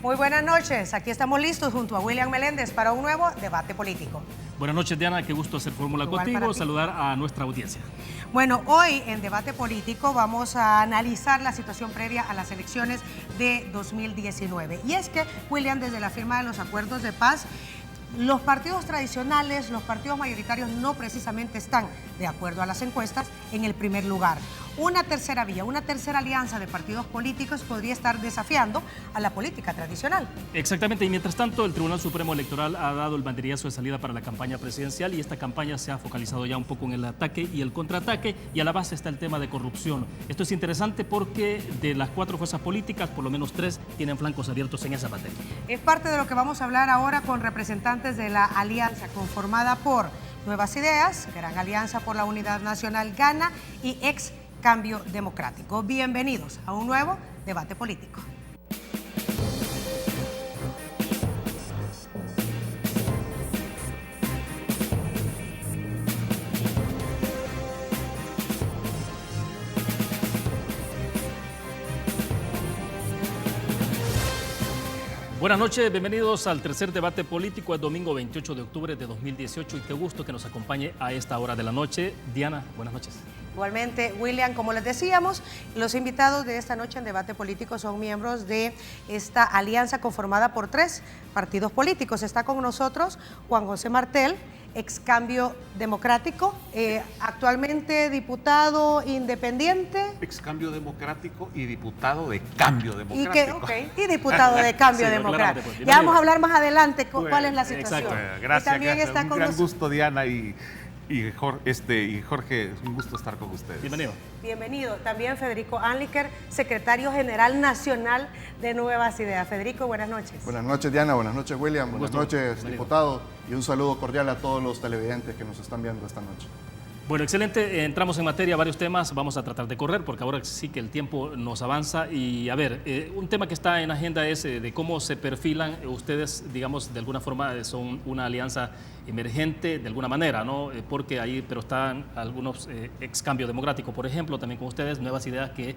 Muy buenas noches, aquí estamos listos junto a William Meléndez para un nuevo debate político. Buenas noches, Diana, qué gusto hacer fórmula contigo, saludar a nuestra audiencia. Bueno, hoy en debate político vamos a analizar la situación previa a las elecciones de 2019. Y es que, William, desde la firma de los acuerdos de paz, los partidos tradicionales, los partidos mayoritarios no precisamente están, de acuerdo a las encuestas, en el primer lugar. Una tercera vía, una tercera alianza de partidos políticos podría estar desafiando a la política tradicional. Exactamente, y mientras tanto el Tribunal Supremo Electoral ha dado el banderillazo de salida para la campaña presidencial y esta campaña se ha focalizado ya un poco en el ataque y el contraataque y a la base está el tema de corrupción. Esto es interesante porque de las 4 fuerzas políticas, por lo menos 3 tienen flancos abiertos en esa materia. Es parte de lo que vamos a hablar ahora con representantes de la alianza conformada por Nuevas Ideas, Gran Alianza por la Unidad Nacional Gana y Ex Cambio Democrático. Bienvenidos a un nuevo debate político. Buenas noches, bienvenidos al tercer debate político. Es domingo 28 de octubre de 2018 y qué gusto que nos acompañe a esta hora de la noche. Diana, buenas noches. Igualmente, William, como les decíamos, los invitados de esta noche en debate político son miembros de esta alianza conformada por 3 partidos políticos. Está con nosotros Juan José Martel, Ex Cambio Democrático, actualmente diputado independiente. Ex Cambio Democrático y diputado de Cambio Democrático. Y diputado de Cambio Sí, Democrático. pues, ya vamos a hablar más adelante cuál es la situación. Exacto. Gracias, y también gracias. está Un con gran nosotros. gusto, Diana y Jorge, es un gusto estar con ustedes. Bienvenido. Bienvenido. También Federico Anliker, secretario general nacional de Nuevas Ideas. Federico, buenas noches. Buenas noches, Diana. Buenas noches, William. Buenas noches, Bienvenido. diputado. Y un saludo cordial a todos los televidentes que nos están viendo esta noche. Bueno, excelente. Entramos en materia, varios temas. Vamos a tratar de correr porque ahora sí que el tiempo nos avanza. Y a ver, un tema que está en agenda es de cómo se perfilan ustedes, digamos, de alguna forma son una alianza emergente, de alguna manera, ¿no? Porque ahí, pero están algunos ex Cambio Democrático, por ejemplo, también con ustedes, Nuevas Ideas que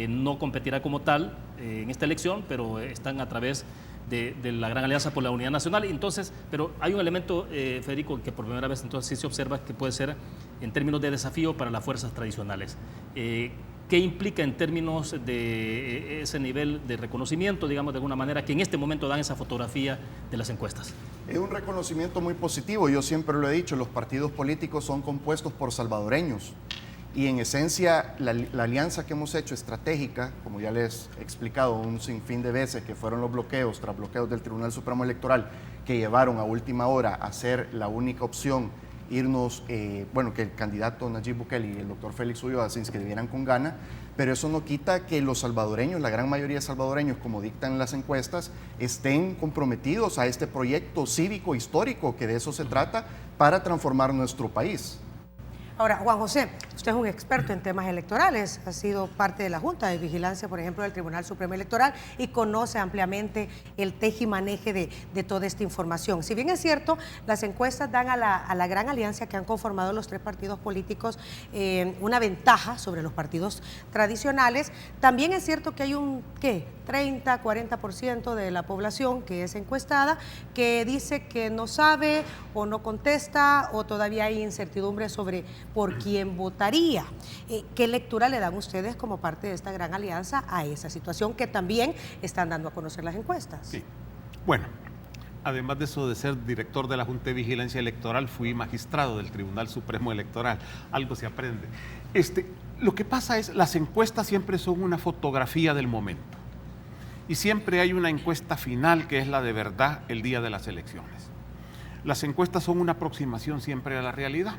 no competirá como tal en esta elección, pero están a través de la Gran Alianza por la Unidad Nacional. Entonces, pero hay un elemento, Federico, que por primera vez entonces sí se observa que puede ser en términos de desafío para las fuerzas tradicionales. ¿Qué implica en términos de ese nivel de reconocimiento, digamos, de alguna manera, que en este momento dan esa fotografía de las encuestas? Es un reconocimiento muy positivo. Yo siempre lo he dicho, los partidos políticos son compuestos por salvadoreños. Y en esencia, la alianza que hemos hecho estratégica, como ya les he explicado un sinfín de veces, que fueron los bloqueos tras bloqueos del Tribunal Supremo Electoral, que llevaron a última hora a ser la única opción, irnos, que el candidato Nayib Bukele y el doctor Félix Ulloa se inscribieran con Gana, pero eso no quita que los salvadoreños, la gran mayoría de salvadoreños, como dictan las encuestas, estén comprometidos a este proyecto cívico histórico, que de eso se trata, para transformar nuestro país. Ahora, Juan José, usted es un experto en temas electorales, ha sido parte de la Junta de Vigilancia, por ejemplo, del Tribunal Supremo Electoral y conoce ampliamente el tejimaneje de toda esta información. Si bien es cierto, las encuestas dan a la gran alianza que han conformado los 3 partidos políticos una ventaja sobre los partidos tradicionales, también es cierto que hay un, 30, 40% de la población que es encuestada que dice que no sabe o no contesta o todavía hay incertidumbre sobre por quién votaría. ¿Qué lectura le dan ustedes como parte de esta gran alianza a esa situación que también están dando a conocer las encuestas? Sí. Bueno, además de eso de ser director de la Junta de Vigilancia Electoral, fui magistrado del Tribunal Supremo Electoral. Algo se aprende. Lo que pasa es, las encuestas siempre son una fotografía del momento. Y siempre hay una encuesta final que es la de verdad el día de las elecciones. Las encuestas son una aproximación siempre a la realidad.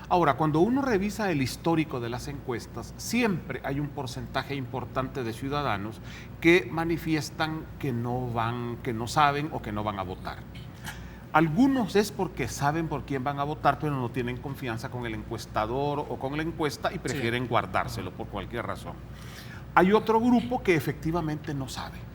Ahora, cuando uno revisa el histórico de las encuestas, siempre hay un porcentaje importante de ciudadanos que manifiestan que no saben o que no van a votar. Algunos es porque saben por quién van a votar, pero no tienen confianza con el encuestador o con la encuesta y prefieren guardárselo por cualquier razón. Hay otro grupo que efectivamente no sabe.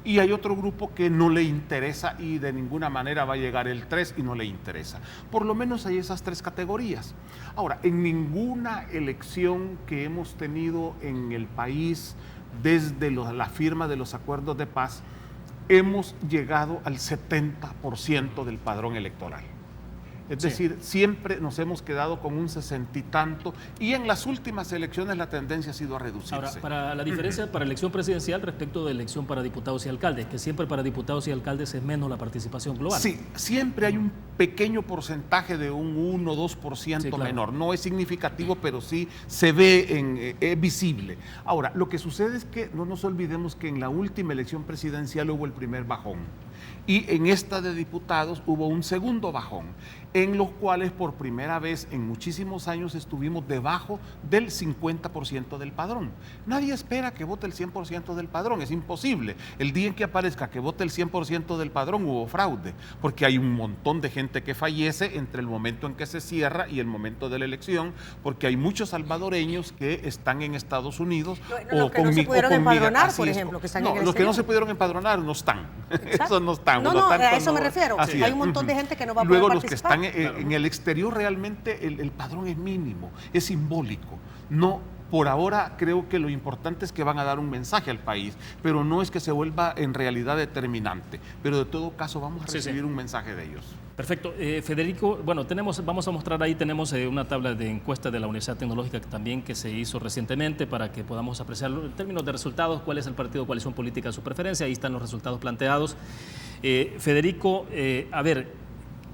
Y hay otro grupo que no le interesa y de ninguna manera va a llegar el 3 y no le interesa. Por lo menos hay esas 3 categorías. Ahora, en ninguna elección que hemos tenido en el país desde la firma de los acuerdos de paz hemos llegado al 70% del padrón electoral. Es decir, siempre nos hemos quedado con un 60 y tanto, y en las últimas elecciones la tendencia ha sido a reducirse. Ahora, para la diferencia para elección presidencial respecto de elección para diputados y alcaldes, que siempre para diputados y alcaldes es menos la participación global. Sí, siempre hay un pequeño porcentaje de un 1 o 2% Sí, claro. menor. No es significativo, pero sí se ve, es visible. Ahora, lo que sucede es que no nos olvidemos que en la última elección presidencial hubo el primer bajón. Y en esta de diputados hubo un segundo bajón, en los cuales por primera vez en muchísimos años estuvimos debajo del 50% del padrón. Nadie espera que vote el 100% del padrón, es imposible. El día en que aparezca que vote el 100% del padrón hubo fraude, porque hay un montón de gente que fallece entre el momento en que se cierra y el momento de la elección, porque hay muchos salvadoreños que están en Estados Unidos los que no se pudieron empadronar, por ejemplo, que están en el los que no exterior. se pudieron empadronar no están. Esos no están. No, por lo tanto, a eso me refiero. Así Hay es. un montón de gente que no va a Luego poder los que participar. están en el exterior realmente el padrón es mínimo, es simbólico. No, por ahora creo que lo importante es que van a dar un mensaje al país, pero no es que se vuelva en realidad determinante. Pero de todo caso vamos a recibir un mensaje de ellos. Perfecto. Federico, bueno, vamos a mostrar ahí, tenemos una tabla de encuesta de la Universidad Tecnológica que se hizo recientemente para que podamos apreciarlo en términos de resultados, cuál es el partido o coalición política de su preferencia, ahí están los resultados planteados. Federico, a ver,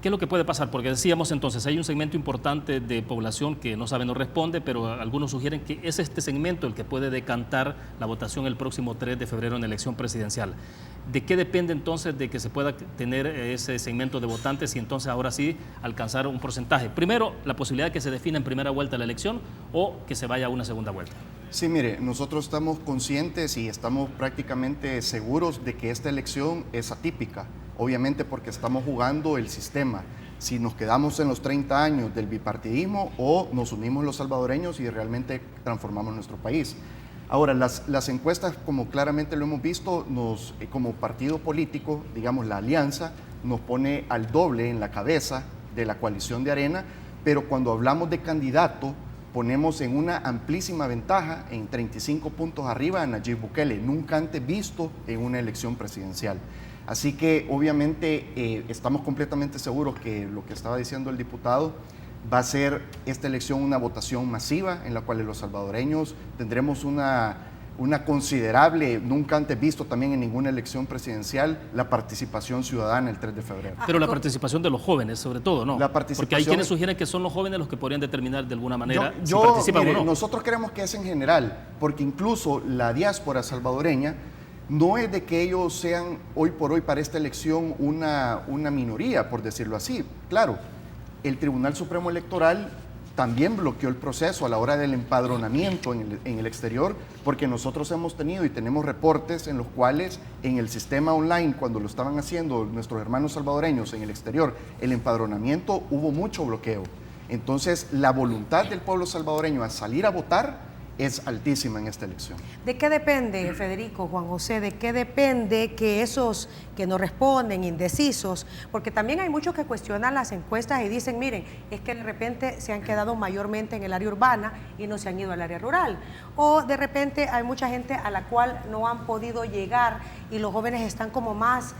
¿qué es lo que puede pasar? Porque decíamos entonces, hay un segmento importante de población que no sabe, no responde, pero algunos sugieren que es este segmento el que puede decantar la votación el próximo 3 de febrero en la elección presidencial. ¿De qué depende entonces de que se pueda tener ese segmento de votantes y entonces ahora sí alcanzar un porcentaje? Primero, la posibilidad de que se defina en primera vuelta la elección o que se vaya a una segunda vuelta. Sí, mire, nosotros estamos conscientes y estamos prácticamente seguros de que esta elección es atípica, obviamente porque estamos jugando el sistema. Si nos quedamos en los 30 años del bipartidismo o nos unimos los salvadoreños y realmente transformamos nuestro país. Ahora, las encuestas, como claramente lo hemos visto, como partido político, digamos, la alianza, nos pone al doble en la cabeza de la coalición de Arena, pero cuando hablamos de candidato, ponemos en una amplísima ventaja, en 35 puntos arriba, a Nayib Bukele, nunca antes visto en una elección presidencial. Así que obviamente estamos completamente seguros que lo que estaba diciendo el diputado va a ser esta elección una votación masiva en la cual los salvadoreños tendremos una considerable, nunca antes visto también en ninguna elección presidencial, la participación ciudadana el 3 de febrero. Pero la participación de los jóvenes, sobre todo, ¿no? La participación, porque hay quienes sugieren que son los jóvenes los que podrían determinar de alguna manera si mire, participan o no. Nosotros creemos que es en general, porque incluso la diáspora salvadoreña no es de que ellos sean hoy por hoy para esta elección una minoría, por decirlo así. Claro, el Tribunal Supremo Electoral también bloqueó el proceso a la hora del empadronamiento en el exterior, porque nosotros hemos tenido y tenemos reportes en los cuales en el sistema online, cuando lo estaban haciendo nuestros hermanos salvadoreños en el exterior, el empadronamiento hubo mucho bloqueo. Entonces, la voluntad del pueblo salvadoreño a salir a votar es altísima en esta elección. ¿De qué depende, Federico, Juan José, de qué depende que esos que no responden, indecisos, porque también hay muchos que cuestionan las encuestas y dicen, miren, es que de repente se han quedado mayormente en el área urbana y no se han ido al área rural, o de repente hay mucha gente a la cual no han podido llegar y los jóvenes están como más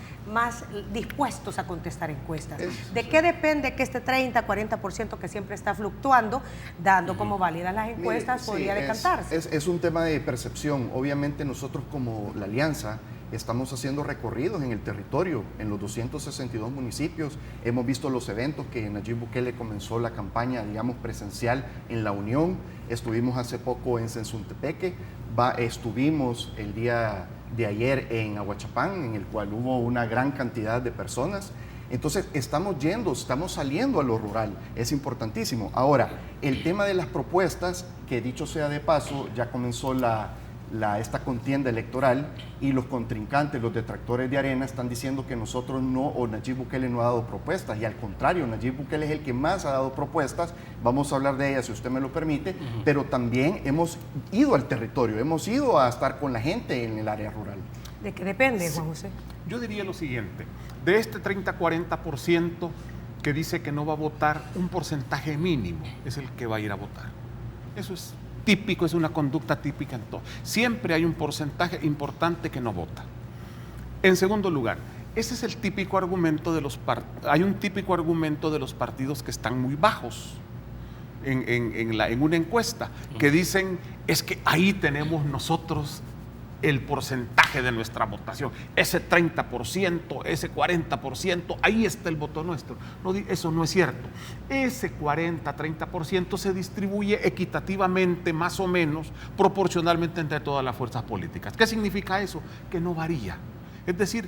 dispuestos a contestar encuestas. ¿De qué depende que este 30-40% que siempre está fluctuando, dando como válidas las encuestas, podría decantarse? Es un tema de percepción. Obviamente nosotros como la Alianza estamos haciendo recorridos en el territorio, en los 262 municipios. Hemos visto los eventos que Nayib Bukele comenzó la campaña, digamos, presencial en La Unión. Estuvimos hace poco en Sensuntepeque, estuvimos el día de ayer en Ahuachapán, en el cual hubo una gran cantidad de personas. Entonces, estamos saliendo a lo rural, es importantísimo. Ahora, el tema de las propuestas, que dicho sea de paso, ya comenzó esta contienda electoral y los contrincantes, los detractores de Arena, están diciendo que nosotros no, o Nayib Bukele no ha dado propuestas, y al contrario, Nayib Bukele es el que más ha dado propuestas. Vamos a hablar de ellas si usted me lo permite, pero también hemos ido al territorio, hemos ido a estar con la gente en el área rural. ¿De qué depende, Juan José? Yo diría lo siguiente, de este 30-40% que dice que no va a votar, un porcentaje mínimo es el que va a ir a votar. Eso es típico, es una conducta típica en todo. Siempre hay un porcentaje importante que no vota. En segundo lugar, ese es el típico argumento de hay un típico argumento de los partidos que están muy bajos en una encuesta, que dicen, es que ahí tenemos nosotros el porcentaje de nuestra votación, ese 30%, ese 40%, ahí está el voto nuestro. No, eso no es cierto. Ese 40-30% se distribuye equitativamente, más o menos, proporcionalmente entre todas las fuerzas políticas. ¿Qué significa eso? Que no varía. Es decir,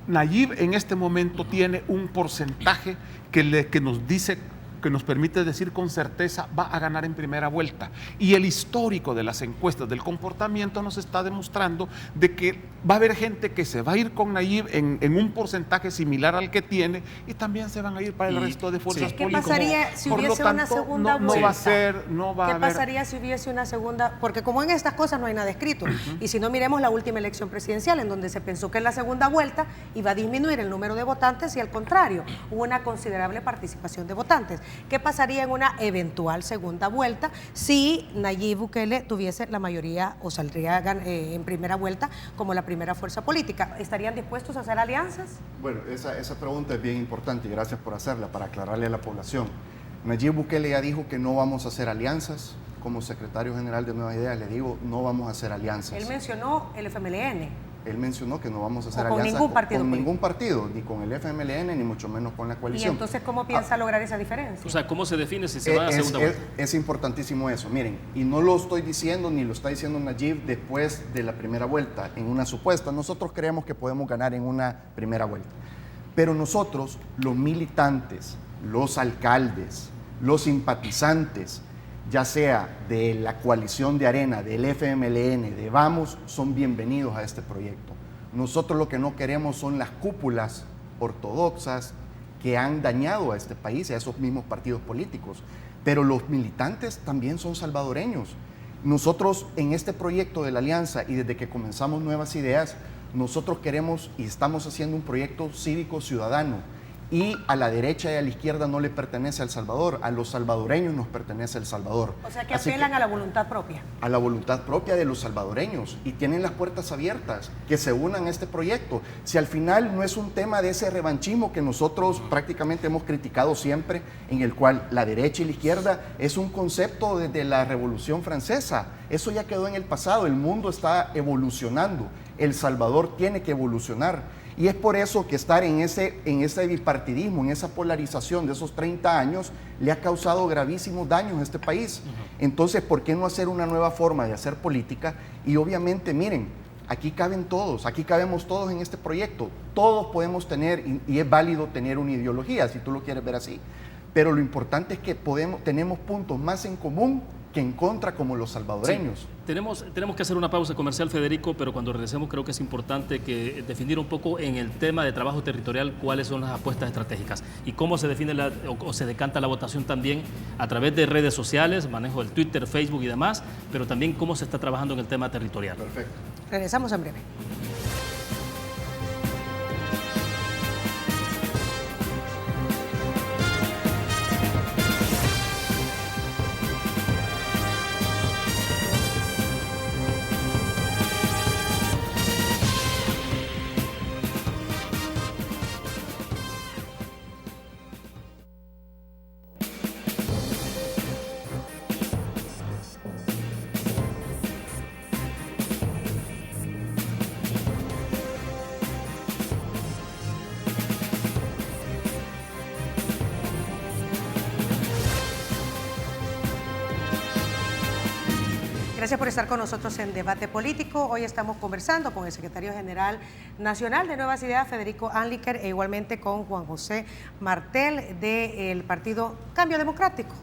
Nayib en este momento tiene un porcentaje que nos dice, que nos permite decir con certeza va a ganar en primera vuelta. Y el histórico de las encuestas del comportamiento nos está demostrando de que va a haber gente que se va a ir con Nayib en un porcentaje similar al que tiene, y también se van a ir para el resto de fuerzas políticas. ¿Qué pasaría si hubiese una segunda vuelta? ¿Qué pasaría si hubiese una segunda? Porque como en estas cosas no hay nada escrito, y si no, miremos la última elección presidencial, en donde se pensó que en la segunda vuelta iba a disminuir el número de votantes, y al contrario, hubo una considerable participación de votantes. ¿Qué pasaría en una eventual segunda vuelta si Nayib Bukele tuviese la mayoría o saldría en primera vuelta como la primera fuerza política? ¿Estarían dispuestos a hacer alianzas? Bueno, esa pregunta es bien importante y gracias por hacerla, para aclararle a la población. Nayib Bukele ya dijo que no vamos a hacer alianzas. Como secretario general de Nuevas Ideas le digo, no vamos a hacer alianzas. Él mencionó el FMLN. Él mencionó que no vamos a hacer alianzas con ningún partido, ni con el FMLN, ni mucho menos con la coalición. ¿Y entonces cómo piensa lograr esa diferencia? O sea, ¿cómo se define si se va a segunda vuelta? Es importantísimo eso. Miren, y no lo estoy diciendo, ni lo está diciendo Nayib después de la primera vuelta, en una supuesta. Nosotros creemos que podemos ganar en una primera vuelta. Pero nosotros, los militantes, los alcaldes, los simpatizantes, ya sea de la coalición de Arena, del FMLN, de Vamos, son bienvenidos a este proyecto. Nosotros lo que no queremos son las cúpulas ortodoxas que han dañado a este país y a esos mismos partidos políticos. Pero los militantes también son salvadoreños. Nosotros en este proyecto de la Alianza y desde que comenzamos Nuevas Ideas, nosotros queremos y estamos haciendo un proyecto cívico ciudadano. Y a la derecha y a la izquierda no le pertenece a El Salvador, a los salvadoreños nos pertenece El Salvador. O sea que apelan a la voluntad propia. A la voluntad propia de los salvadoreños, y tienen las puertas abiertas, que se unan a este proyecto. Si al final no es un tema de ese revanchismo que nosotros prácticamente hemos criticado siempre, en el cual la derecha y la izquierda es un concepto desde la Revolución Francesa. Eso ya quedó en el pasado, el mundo está evolucionando, El Salvador tiene que evolucionar. Y es por eso que estar en ese bipartidismo, en esa polarización de esos 30 años, le ha causado gravísimos daños a este país. Entonces, ¿por qué no hacer una nueva forma de hacer política? Y obviamente, miren, aquí caben todos, aquí cabemos todos en este proyecto. Todos podemos tener, y es válido tener una ideología, si tú lo quieres ver así. Pero lo importante es que tenemos puntos más en común que en contra, como los salvadoreños. Sí. Tenemos que hacer una pausa comercial, Federico, pero cuando regresemos creo que es importante que definir un poco en el tema de trabajo territorial cuáles son las apuestas estratégicas y cómo se define o se decanta la votación también a través de redes sociales, manejo del Twitter, Facebook y demás, pero también cómo se está trabajando en el tema territorial. Perfecto. Regresamos en breve. Gracias por estar con nosotros en Debate Político. Hoy estamos conversando con el secretario general nacional de Nuevas Ideas, Federico Anliker, e igualmente con Juan José Martel del partido Cambio Democrático.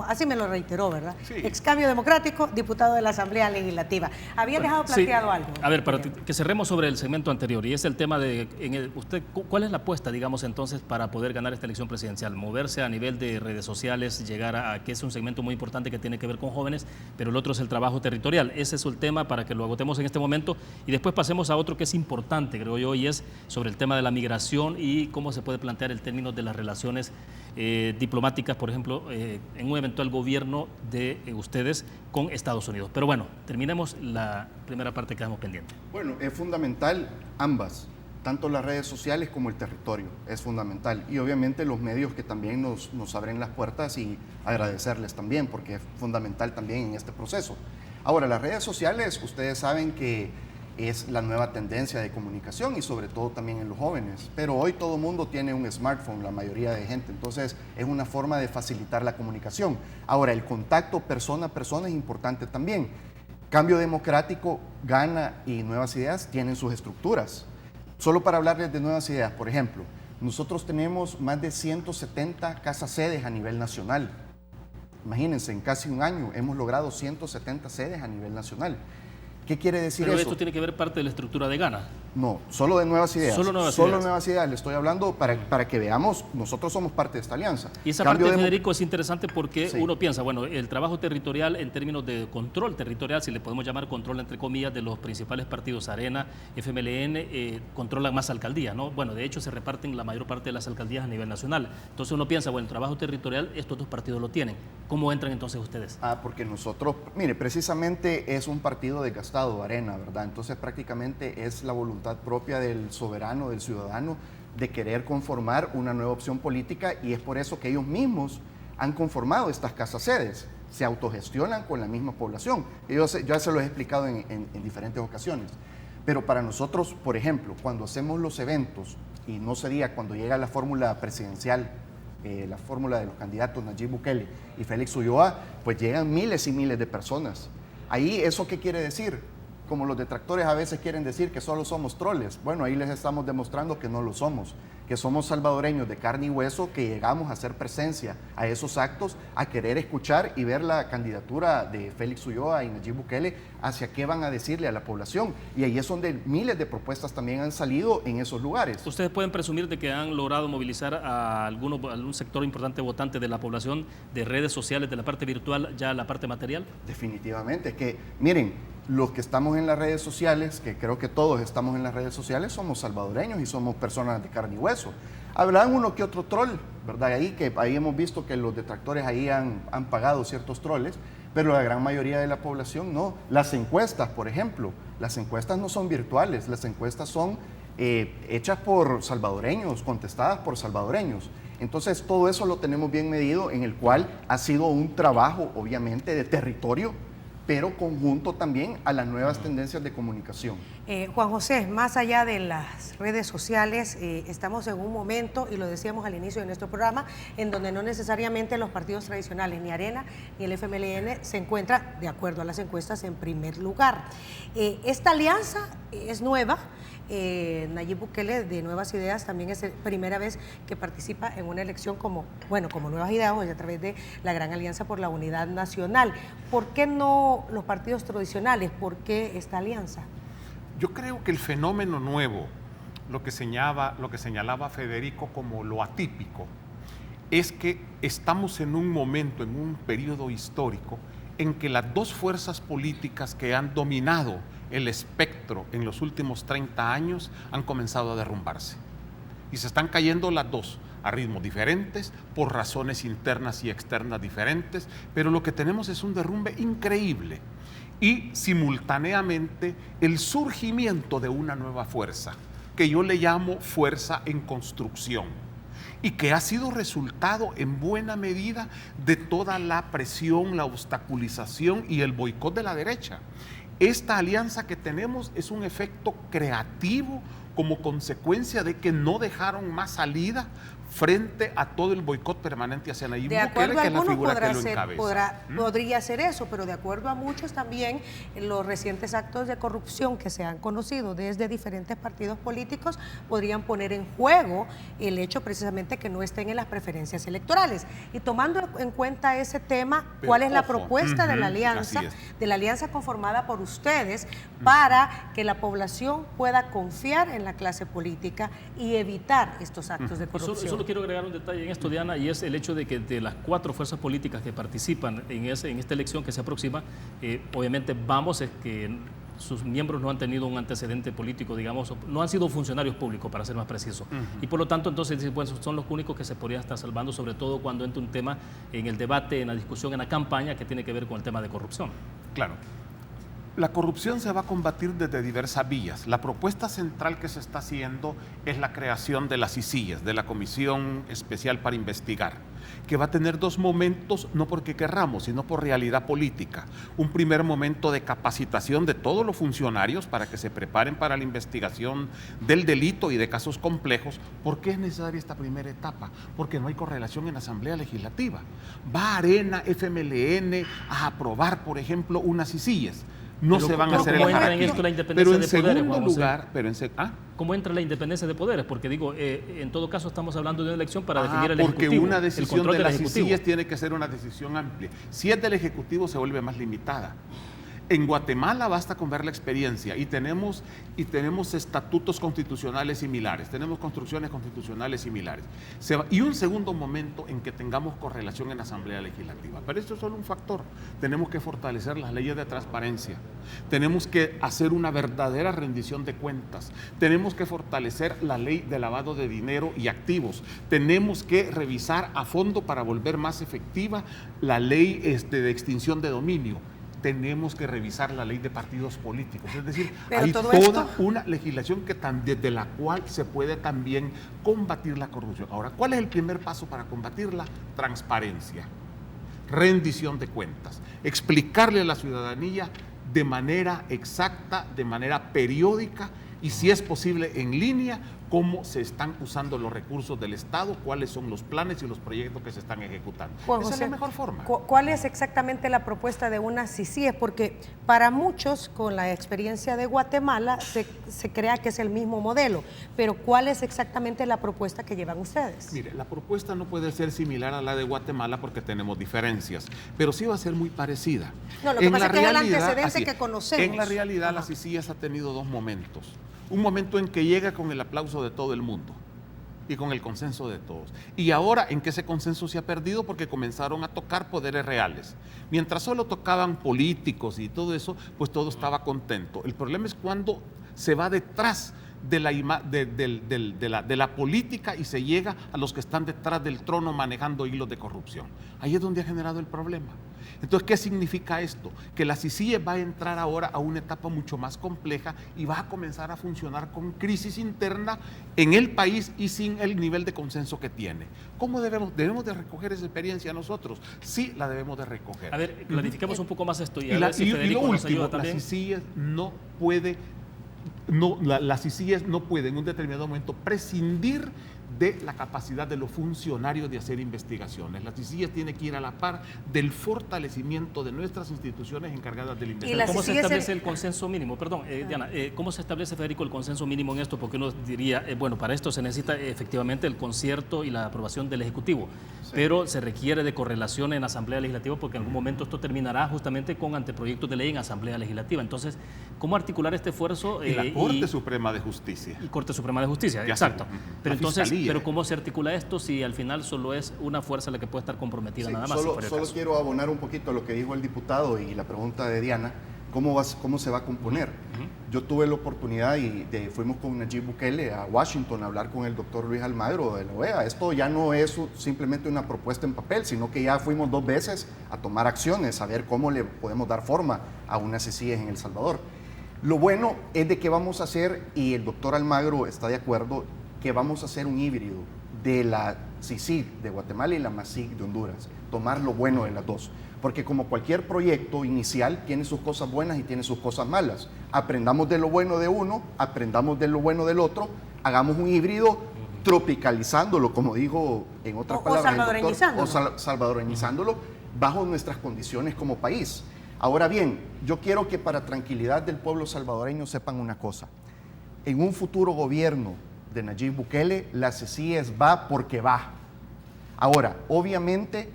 Así me lo reiteró, ¿verdad? Sí. Ex Cambio Democrático, diputado de la Asamblea Legislativa. Había dejado planteado algo. A ver, para que cerremos sobre el segmento anterior, y es el tema de, usted, ¿cuál es la apuesta, digamos, entonces, para poder ganar esta elección presidencial? Moverse a nivel de redes sociales, llegar a que es un segmento muy importante que tiene que ver con jóvenes, pero el otro es el trabajo territorial. Ese es el tema para que lo agotemos en este momento y después pasemos a otro que es importante, creo yo, y es sobre el tema de la migración y cómo se puede plantear el término de las relaciones diplomáticas, por ejemplo, en un eventual gobierno de ustedes con Estados Unidos. Pero bueno, terminemos la primera parte que quedamos pendiente. Bueno, es fundamental ambas. tanto las redes sociales como el territorio, es fundamental. Y obviamente los medios que también nos abren las puertas, y agradecerles también, porque es fundamental también en este proceso. Ahora, las redes sociales, ustedes saben que es la nueva tendencia de comunicación y sobre todo también en los jóvenes. Pero hoy todo el mundo tiene un smartphone, la mayoría de gente. Entonces es una forma de facilitar la comunicación. Ahora, el contacto persona a persona es importante también. Cambio Democrático, Gana y Nuevas Ideas tienen sus estructuras. Solo para hablarles de Nuevas Ideas, por ejemplo, nosotros tenemos más de 170 casas sedes a nivel nacional. Imagínense, en casi un año hemos logrado 170 sedes a nivel nacional. ¿Qué quiere decir Pero eso? esto tiene que ver parte de la estructura de Gana. No, solo de Nuevas Ideas. Solo Nuevas Ideas. Le estoy hablando para que veamos, nosotros somos parte de esta alianza. Y esa parte, Federico, es interesante porque uno piensa, bueno, el trabajo territorial en términos de control territorial, si le podemos llamar control entre comillas, de los principales partidos, Arena, FMLN, controlan más alcaldías, ¿no? Bueno, de hecho se reparten la mayor parte de las alcaldías a nivel nacional. Entonces uno piensa, bueno, el trabajo territorial, estos dos partidos lo tienen. ¿Cómo entran entonces ustedes? Porque nosotros, mire, precisamente es un partido desgastado, Arena, ¿verdad? Entonces prácticamente es la voluntad propia del soberano, del ciudadano, de querer conformar una nueva opción política, y es por eso que ellos mismos han conformado estas casas sedes, se autogestionan con la misma población. Ya se lo he explicado en diferentes ocasiones. Pero para nosotros, por ejemplo, cuando hacemos los eventos, y no sería cuando llega la fórmula presidencial, la fórmula de los candidatos Nayib Bukele y Félix Ulloa, pues llegan miles y miles de personas. Ahí, ¿eso qué quiere decir? Como los detractores a veces quieren decir que solo somos troles. Bueno, ahí les estamos demostrando que no lo somos, que somos salvadoreños de carne y hueso, que llegamos a hacer presencia a esos actos, a querer escuchar y ver la candidatura de Félix Ulloa y Nayib Bukele, hacia qué van a decirle a la población. Y ahí es donde miles de propuestas también han salido en esos lugares. ¿Ustedes pueden presumir de que han logrado movilizar a algún sector importante votante de la población, de redes sociales, de la parte virtual, ya la parte material? Definitivamente, es que, miren, los que estamos en las redes sociales, que creo que todos estamos en las redes sociales, somos salvadoreños y somos personas de carne y hueso. Habrá uno que otro troll, ¿verdad? Ahí hemos visto que los detractores ahí han pagado ciertos troles, pero la gran mayoría de la población no. Las encuestas, por ejemplo, las encuestas no son virtuales, las encuestas son hechas por salvadoreños, contestadas por salvadoreños. Entonces, todo eso lo tenemos bien medido, en el cual ha sido un trabajo, obviamente, de territorio, pero conjunto también a las nuevas tendencias de comunicación. Juan José, más allá de las redes sociales, estamos en un momento, y lo decíamos al inicio de nuestro programa, en donde no necesariamente los partidos tradicionales, ni Arena ni el FMLN, se encuentran, de acuerdo a las encuestas, en primer lugar. Esta alianza es nueva. Nayib Bukele, de Nuevas Ideas, también es la primera vez que participa en una elección como Nuevas Ideas, o a través de la Gran Alianza por la Unidad Nacional. ¿Por qué no los partidos tradicionales? ¿Por qué esta alianza? Yo creo que el fenómeno nuevo, lo que señalaba Federico como lo atípico, es que estamos en un momento, en un periodo histórico, en que las dos fuerzas políticas que han dominado el espectro en los últimos 30 años han comenzado a derrumbarse. Y se están cayendo las dos a ritmos diferentes, por razones internas y externas diferentes, pero lo que tenemos es un derrumbe increíble y simultáneamente el surgimiento de una nueva fuerza, que yo le llamo fuerza en construcción, y que ha sido resultado en buena medida de toda la presión, la obstaculización y el boicot de la derecha. Esta alianza que tenemos es un efecto creativo como consecuencia de que no dejaron más salida frente a todo el boicot permanente hacia Nayib Bukele, que es la figura que lo encabeza. Podría ser eso, pero de acuerdo a muchos también, los recientes actos de corrupción que se han conocido desde diferentes partidos políticos podrían poner en juego el hecho precisamente que no estén en las preferencias electorales. Y tomando en cuenta ese tema, ¿cuál es la propuesta de la alianza conformada por ustedes para que la población pueda confiar en la clase política y evitar estos actos de corrupción? Solo quiero agregar un detalle en esto, Diana, y es el hecho de que de las 4 fuerzas políticas que participan en esta elección que se aproxima, obviamente es que sus miembros no han tenido un antecedente político, digamos, no han sido funcionarios públicos, para ser más preciso. Y por lo tanto, entonces, bueno, son los únicos que se podrían estar salvando, sobre todo cuando entra un tema en el debate, en la discusión, en la campaña, que tiene que ver con el tema de corrupción. Claro. La corrupción se va a combatir desde diversas vías. La propuesta central que se está haciendo es la creación de las CICIES, de la Comisión Especial para Investigar, que va a tener dos momentos, no porque querramos, sino por realidad política. Un primer momento de capacitación de todos los funcionarios para que se preparen para la investigación del delito y de casos complejos. ¿Por qué es necesaria esta primera etapa? Porque no hay correlación en la Asamblea Legislativa. Va Arena, FMLN a aprobar, por ejemplo, unas CICIES. No se van a hacer ¿Cómo entra en esto la independencia de poderes? ¿Cómo entra la independencia de poderes? Porque digo, en todo caso estamos hablando de una elección para definir el Ejecutivo. Porque una decisión de las CICIES tiene que ser una decisión amplia. Si es del Ejecutivo se vuelve más limitada. En Guatemala basta con ver la experiencia y tenemos estatutos constitucionales similares, tenemos construcciones constitucionales similares. Y un segundo momento en que tengamos correlación en la Asamblea Legislativa. Pero esto es solo un factor. Tenemos que fortalecer las leyes de transparencia, tenemos que hacer una verdadera rendición de cuentas, tenemos que fortalecer la ley de lavado de dinero y activos, tenemos que revisar a fondo para volver más efectiva la ley de extinción de dominio. Tenemos que revisar la ley de partidos políticos, es decir, hay toda una legislación desde la cual se puede también combatir la corrupción. Ahora, ¿cuál es el primer paso para combatirla? Transparencia, rendición de cuentas, explicarle a la ciudadanía de manera exacta, de manera periódica y si es posible en línea, cómo se están usando los recursos del Estado, cuáles son los planes y los proyectos que se están ejecutando. Esa es la mejor forma. ¿Cuál es exactamente la propuesta de una CICIES? Porque para muchos, con la experiencia de Guatemala, se crea que es el mismo modelo, pero ¿cuál es exactamente la propuesta que llevan ustedes? Mire, la propuesta no puede ser similar a la de Guatemala porque tenemos diferencias, pero sí va a ser muy parecida. No, lo que pasa es que es el antecedente que conocemos. En la realidad, la CICIES ha tenido dos momentos. Un momento en que llega con el aplauso de todo el mundo y con el consenso de todos. Y ahora en que ese consenso se ha perdido porque comenzaron a tocar poderes reales. Mientras solo tocaban políticos y todo eso, pues todo estaba contento. El problema es cuando se va detrás de la política y se llega a los que están detrás del trono manejando hilos de corrupción. Ahí es donde ha generado el problema. Entonces, ¿qué significa esto? Que la CICIES va a entrar ahora a una etapa mucho más compleja y va a comenzar a funcionar con crisis interna en el país y sin el nivel de consenso que tiene. ¿Cómo debemos de recoger esa experiencia nosotros? Sí, la debemos de recoger. A ver, clarifiquemos un poco más esto y a ver si Federico nos ayuda también. La CICIES no puede, la CICIES no puede en un determinado momento prescindir de la capacidad de los funcionarios de hacer investigaciones. La CICIES tiene que ir a la par del fortalecimiento de nuestras instituciones encargadas de la investigación. ¿Cómo se establece el consenso mínimo? Perdón, Diana, ¿cómo se establece, Federico, el consenso mínimo en esto? Porque uno diría, bueno, para esto se necesita efectivamente el concierto y la aprobación del Ejecutivo, sí, pero se requiere de correlación en Asamblea Legislativa porque en algún momento esto terminará justamente con anteproyectos de ley en Asamblea Legislativa. Entonces, ¿cómo articular este esfuerzo? Y la Corte Suprema de Justicia. Y Corte Suprema de Justicia, exacto. Pero entonces, ¿cómo se articula esto si al final solo es una fuerza la que puede estar comprometida nada más? Solo quiero abonar un poquito a lo que dijo el diputado y la pregunta de Diana, ¿cómo se va a componer? Yo tuve la oportunidad fuimos con Nayib Bukele a Washington a hablar con el doctor Luis Almagro de la OEA. Esto ya no es simplemente una propuesta en papel, sino que ya fuimos 2 veces a tomar acciones, a ver cómo le podemos dar forma a una CICIES en El Salvador. Lo bueno es de que vamos a hacer, y el doctor Almagro está de acuerdo, que vamos a hacer un híbrido de la CICIG de Guatemala y la MASIG de Honduras, tomar lo bueno de las dos, porque como cualquier proyecto inicial tiene sus cosas buenas y tiene sus cosas malas. Aprendamos de lo bueno de uno, aprendamos de lo bueno del otro, hagamos un híbrido tropicalizándolo, como dijo en otras palabras el doctor, salvadoreñizándolo bajo nuestras condiciones como país. Ahora bien, yo quiero que para tranquilidad del pueblo salvadoreño sepan una cosa. En un futuro gobierno de Nayib Bukele, la CICIES va porque va. Ahora, obviamente,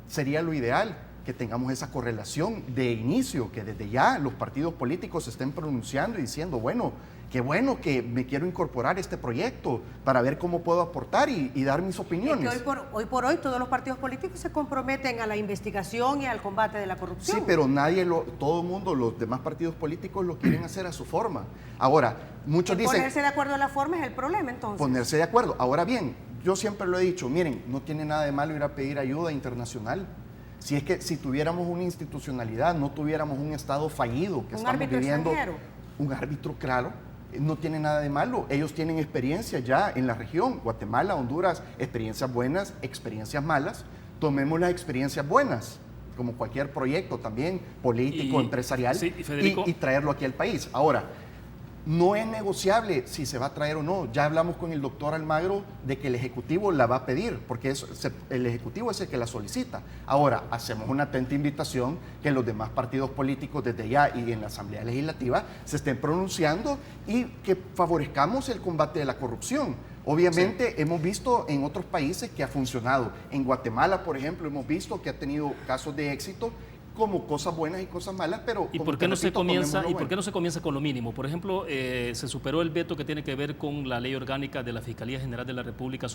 sería lo ideal que tengamos esa correlación de inicio, que desde ya los partidos políticos se estén pronunciando y diciendo, bueno, qué bueno que me quiero incorporar a este proyecto para ver cómo puedo aportar y dar mis opiniones. Es que hoy por hoy todos los partidos políticos se comprometen a la investigación y al combate de la corrupción. Sí, pero todo el mundo, los demás partidos políticos lo quieren hacer a su forma. Ahora, muchos dicen... Ponerse de acuerdo en la forma es el problema, entonces. Ponerse de acuerdo. Ahora bien, yo siempre lo he dicho, miren, no tiene nada de malo ir a pedir ayuda internacional. Si es que si tuviéramos una institucionalidad, no tuviéramos un Estado fallido que ¿Un estamos árbitro viviendo. extranjero? Un árbitro, claro, no tiene nada de malo. Ellos tienen experiencia ya en la región, Guatemala, Honduras, experiencias buenas, experiencias malas. Tomemos las experiencias buenas, como cualquier proyecto también político, empresarial, sí, Federico, y traerlo aquí al país. Ahora, no es negociable si se va a traer o no. Ya hablamos con el doctor Almagro de que el Ejecutivo la va a pedir, porque el Ejecutivo es el que la solicita. Ahora, hacemos una atenta invitación que los demás partidos políticos desde ya y en la Asamblea Legislativa se estén pronunciando y que favorezcamos el combate de la corrupción. Obviamente hemos visto en otros países que ha funcionado. En Guatemala, por ejemplo, hemos visto que ha tenido casos de éxito, como cosas buenas y cosas malas, pero ¿Y como por qué te no se repito, comienza tomemos lo y por bueno. qué no se comienza con lo mínimo? Por ejemplo, se superó el veto que tiene que ver con la ley orgánica de la Fiscalía General de la República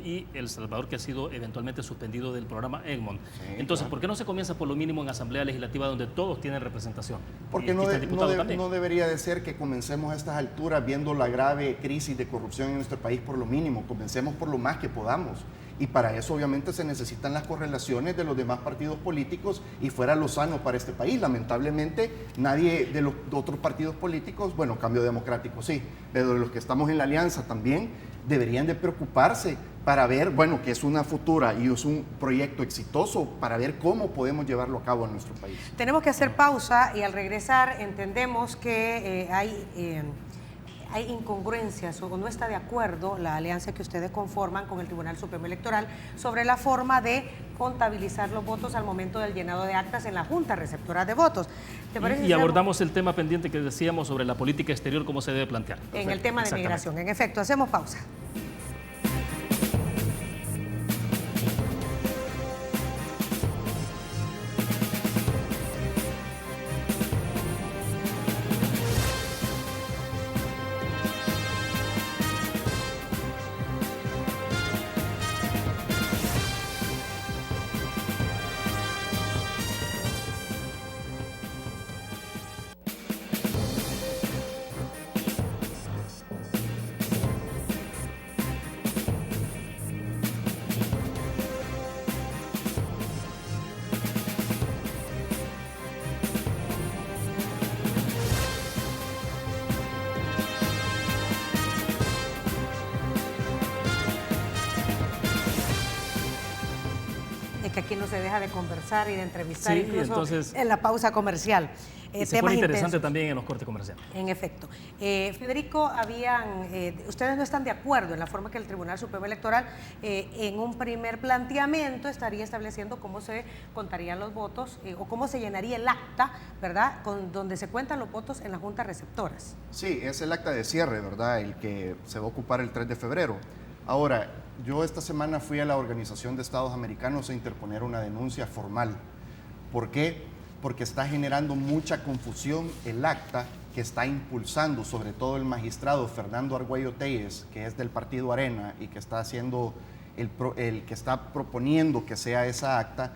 y El Salvador, que ha sido eventualmente suspendido del programa Egmont. Sí, Entonces, claro. ¿por qué no se comienza por lo mínimo en Asamblea Legislativa donde todos tienen representación? Porque Y aquí está el diputado también. no debería de ser que comencemos a estas alturas viendo la grave crisis de corrupción en nuestro país por lo mínimo. Comencemos por lo más que podamos. Y para eso obviamente se necesitan las correlaciones de los demás partidos políticos y fuera lo sano para este país. Lamentablemente nadie de los otros partidos políticos, bueno, Cambio Democrático sí, pero de los que estamos en la alianza también, deberían de preocuparse para ver, bueno, que es una futura y es un proyecto exitoso para ver cómo podemos llevarlo a cabo en nuestro país. Tenemos que hacer pausa y al regresar entendemos que hay incongruencias o no está de acuerdo la alianza que ustedes conforman con el Tribunal Supremo Electoral sobre la forma de contabilizar los votos al momento del llenado de actas en la Junta Receptora de Votos. ¿Te parece Y si abordamos el tema pendiente que decíamos sobre la política exterior, cómo se debe plantear. en el tema de Exactamente. migración? En efecto, hacemos pausa. Que aquí no se deja de conversar y de entrevistar, Sí, incluso entonces, en la pausa comercial. Y se Temas pone interesante intensos. también en los cortes comerciales. En efecto. Federico, ustedes no están de acuerdo en la forma que el Tribunal Supremo Electoral en un primer planteamiento estaría estableciendo cómo se contarían los votos o cómo se llenaría el acta, ¿verdad?, donde se cuentan los votos en las juntas receptoras. Sí, es el acta de cierre, ¿verdad?, el que se va a ocupar el 3 de febrero. Ahora, yo esta semana fui a la Organización de Estados Americanos a interponer una denuncia formal. ¿Por qué? Porque está generando mucha confusión el acta que está impulsando, sobre todo el magistrado Fernando Argüello Telles, que es del partido Arena y que está haciendo el que está proponiendo que sea esa acta,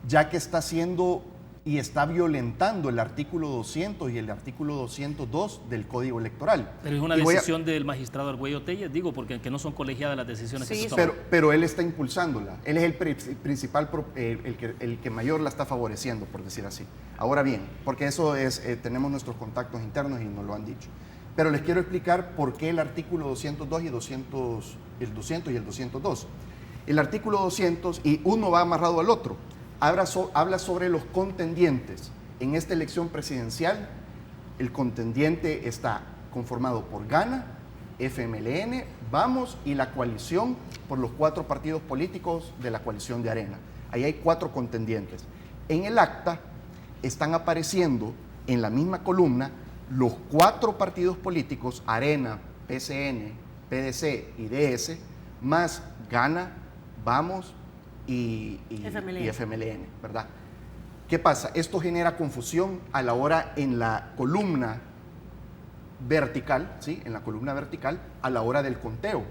ya que está haciendo y está violentando el artículo 200 y el artículo 202 del Código Electoral. Pero es una Y voy a- decisión del magistrado Argüello Telles, digo, porque que no son colegiadas las decisiones que Sí, se toman. Pero él está impulsándola. Él es el principal, el que mayor la está favoreciendo, por decir así. Ahora bien, porque eso es, tenemos nuestros contactos internos y nos lo han dicho. Pero les quiero explicar por qué el artículo 202 y el 200 y el 202. El artículo 200, y uno va amarrado al otro, habla sobre los contendientes. En esta elección presidencial, el contendiente está conformado por Gana, FMLN, Vamos y la coalición por los 4 partidos políticos de la coalición de Arena. Ahí hay 4 contendientes. En el acta están apareciendo en la misma columna los 4 partidos políticos, Arena, PCN, PDC y DS, más Gana, Vamos y FMLN, ¿verdad? ¿Qué pasa? Esto genera confusión a la hora en la columna vertical, ¿sí? En la columna vertical a la hora del conteo.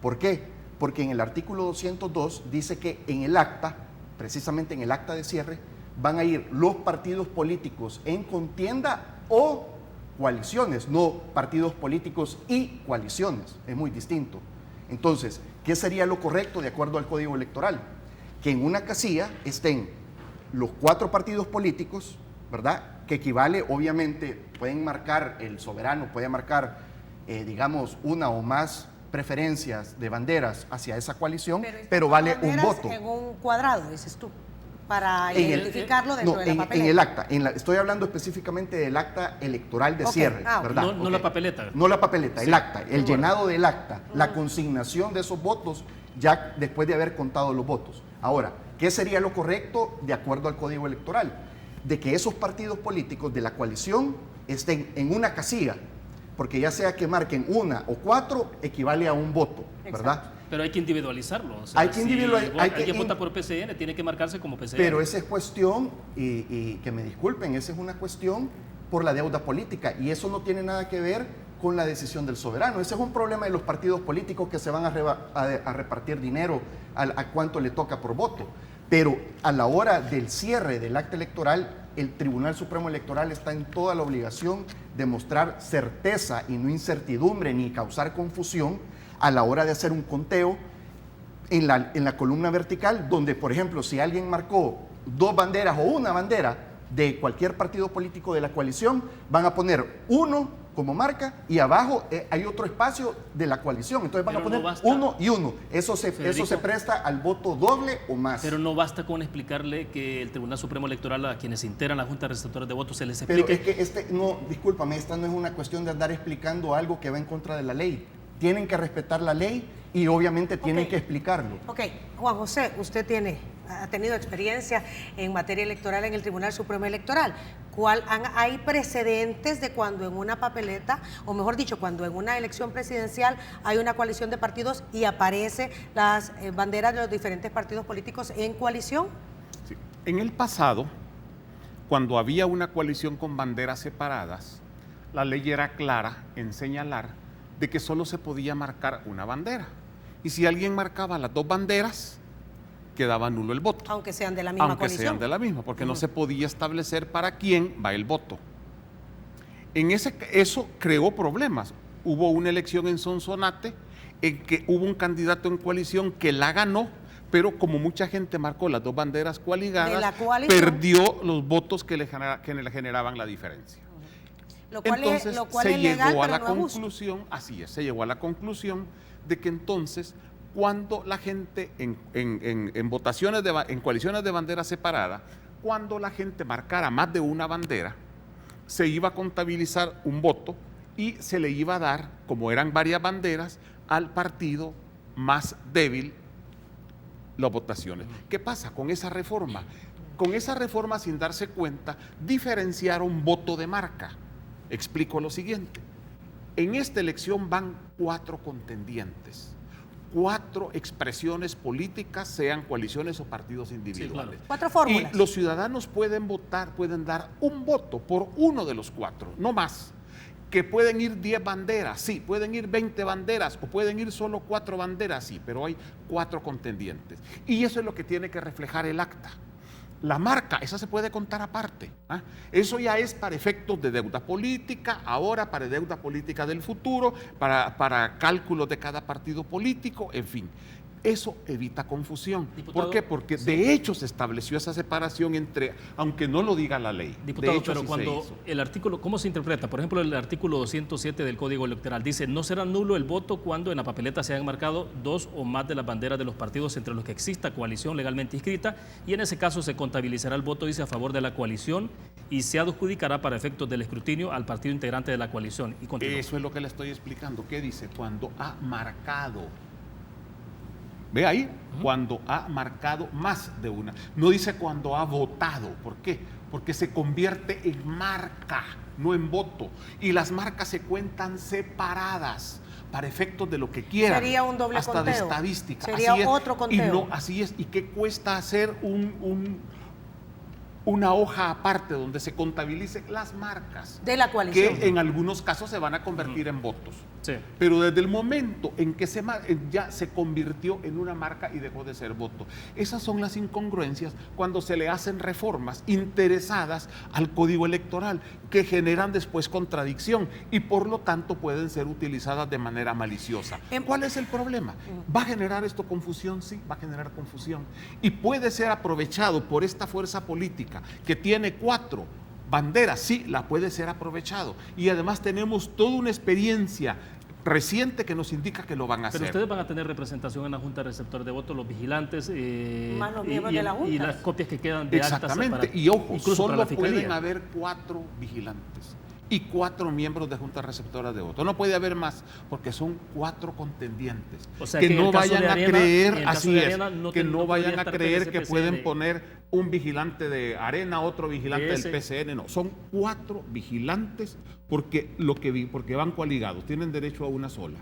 ¿Por qué? Porque en el artículo 202 dice que en el acta, precisamente en el acta de cierre, van a ir los partidos políticos en contienda o coaliciones, no partidos políticos y coaliciones. Es muy distinto. Entonces, ¿qué sería lo correcto de acuerdo al Código Electoral? Que en una casilla estén los 4 partidos políticos, ¿verdad? Que equivale, obviamente, pueden marcar, el soberano puede marcar, digamos, una o más preferencias de banderas hacia esa coalición, pero vale un voto. En un cuadrado, dices tú, para identificarlo dentro de la papeleta. En el acta, estoy hablando específicamente del acta electoral de cierre, ¿verdad? No la papeleta. No la papeleta, el acta, el llenado del acta, la consignación de esos votos ya después de haber contado los votos. Ahora, ¿qué sería lo correcto de acuerdo al Código Electoral? De que esos partidos políticos de la coalición estén en una casilla, porque ya sea que marquen 1 o 4, equivale a un voto, ¿verdad? Exacto. Pero hay que individualizarlo. O sea, Hay que individualizar. Si alguien vota por PCN, tiene que marcarse como PCN. Pero esa es cuestión, y que me disculpen, esa es una cuestión por la deuda política, y eso no tiene nada que ver con la decisión del soberano. Ese es un problema de los partidos políticos que se van a repartir dinero a cuánto le toca por voto. Pero a la hora del cierre del acta electoral, el Tribunal Supremo Electoral está en toda la obligación de mostrar certeza y no incertidumbre ni causar confusión a la hora de hacer un conteo en la columna vertical, donde, por ejemplo, si alguien marcó 2 banderas o una bandera de cualquier partido político de la coalición, van a poner 1 como marca y abajo hay otro espacio de la coalición. Entonces van a poner 1 y 1. Eso se presta al voto doble o más. Pero no basta con explicarle que el Tribunal Supremo Electoral, a quienes integran la Junta de Receptores de Votos, se les explique. Pero es que, no, discúlpame, esta no es una cuestión de andar explicando algo que va en contra de la ley. Tienen que respetar la ley y obviamente tienen que explicarlo. Ok, Juan José, usted ha tenido experiencia en materia electoral en el Tribunal Supremo Electoral. ¿Hay precedentes de cuando en una papeleta, o mejor dicho, cuando en una elección presidencial hay una coalición de partidos y aparecen las banderas de los diferentes partidos políticos en coalición? Sí. En el pasado, cuando había una coalición con banderas separadas, la ley era clara en señalar de que solo se podía marcar una bandera. Y si alguien marcaba las 2 banderas, quedaba nulo el voto. Aunque sean de la misma coalición. Aunque sean de la misma, porque no se podía establecer para quién va el voto. Eso creó problemas. Hubo una elección en Sonsonate en que hubo un candidato en coalición que la ganó, pero como mucha gente marcó las 2 banderas coaligadas, perdió los votos que le generaban la diferencia. Entonces se llegó a la conclusión, así es, se llegó a la conclusión de que entonces cuando la gente en votaciones en coaliciones de banderas separadas, cuando la gente marcara más de una bandera, se iba a contabilizar un voto y se le iba a dar, como eran varias banderas, al partido más débil las votaciones. ¿Qué pasa con esa reforma? Con esa reforma, sin darse cuenta, diferenciaron voto de marca. Explico lo siguiente. En esta elección van 4 contendientes, 4 expresiones políticas, sean coaliciones o partidos individuales. Sí, claro. 4 fórmulas. Y los ciudadanos pueden votar, pueden dar un voto por uno de los 4, no más. Que pueden ir 10 banderas, sí, pueden ir 20 banderas o pueden ir solo 4 banderas, sí, pero hay 4 contendientes. Y eso es lo que tiene que reflejar el acta. La marca, esa se puede contar aparte. Eso ya es para efectos de deuda política, ahora para deuda política del futuro, para cálculos de cada partido político, en fin. Eso evita confusión. Diputado, ¿por qué? Porque de hecho se estableció esa separación entre, aunque no lo diga la ley. Diputado, de hecho, pero sí cuando el artículo, ¿cómo se interpreta? Por ejemplo, el artículo 207 del Código Electoral dice: no será nulo el voto cuando en la papeleta se hayan marcado 2 o más de las banderas de los partidos entre los que exista coalición legalmente inscrita, y en ese caso se contabilizará el voto, dice, a favor de la coalición y se adjudicará para efectos del escrutinio al partido integrante de la coalición. Y continúa. Eso es lo que le estoy explicando. ¿Qué dice? Cuando ha marcado. Ve ahí, cuando ha marcado más de una. No dice cuando ha votado. ¿Por qué? Porque se convierte en marca, no en voto. Y las marcas se cuentan separadas para efectos de lo que quieran. Sería un doble hasta conteo. De estadística. Sería otro conteo. Y no, así es. ¿Y qué cuesta hacer un una hoja aparte donde se contabilicen las marcas de la coalición, que en algunos casos se van a convertir en votos. Sí. Pero desde el momento en que ya se convirtió en una marca y dejó de ser voto. Esas son las incongruencias cuando se le hacen reformas interesadas al Código Electoral que generan después contradicción y por lo tanto pueden ser utilizadas de manera maliciosa. ¿Cuál es el problema? ¿Va a generar esto confusión? Sí, va a generar confusión. Y puede ser aprovechado por esta fuerza política que tiene 4 banderas, sí, la puede ser aprovechado. Y además tenemos toda una experiencia reciente que nos indica que lo van a hacer. Pero ustedes van a tener representación en la Junta de Receptores de Votos, los vigilantes más los miembros de la Junta. Y las copias que quedan de actas. Exactamente, y ojo, solo pueden pueden haber 4 vigilantes y 4 miembros de Junta Receptora de Votos. No puede haber más, porque son 4 contendientes. O sea, que no vayan a creer, así es, que no vayan a creer que pueden poner un vigilante de Arena, otro vigilante del PCN, no. Son 4 vigilantes porque van coaligados, tienen derecho a una sola.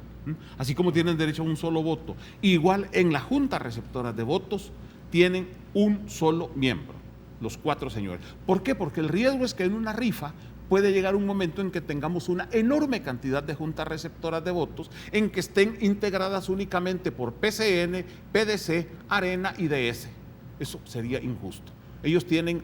Así como tienen derecho a un solo voto. Igual en la Junta Receptora de Votos tienen un solo miembro, los 4 señores. ¿Por qué? Porque el riesgo es que en una rifa puede llegar un momento en que tengamos una enorme cantidad de juntas receptoras de votos en que estén integradas únicamente por PCN, PDC, Arena y DS. Eso sería injusto. Ellos tienen